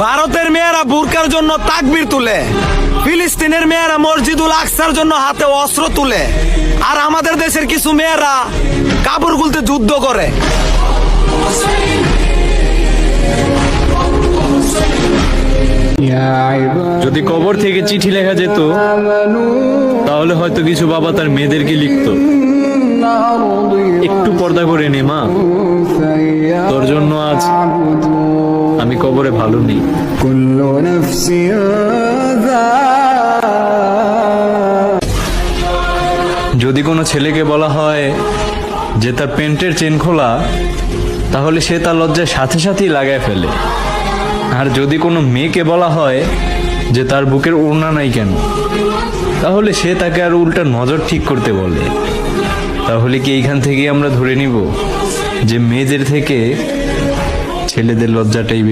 ভারতের মেয়েরা বুরকার জন্য তাকবীর তুলে, ফিলিস্তিনের মেয়েরা মসজিদুল আকসার জন্য হাতে অস্ত্র তুলে, আর আমাদের দেশের কিছু মেয়েরা কাপড় খুলতে যুদ্ধ করে। যদি কবর থেকে চিঠি লেখা যেত তাহলে হয়তো কিছু বাবা তার মেয়েদেরকে লিখতো, একটু পর্দা করে নে মা, তোর জন্য আজ আমি কবরে ভালো নেই। যদি কোনো ছেলেকে বলা হয় যে তার প্যান্টের চেন খোলা, তাহলে সে তার লজ্জায় সাথে সাথেই লাগায় ফেলে। আর যদি কোনো মেয়েকে বলা হয় যে তার বুকের ওড়না নাই কেন, তাহলে সে তাকে আর উল্টা নজর ঠিক করতে বলে। তাহলে কি এইখান থেকে আমরা ধরে নিব যে মেয়েদের থেকে ছেলেদের লজ্জাটাই বেশি?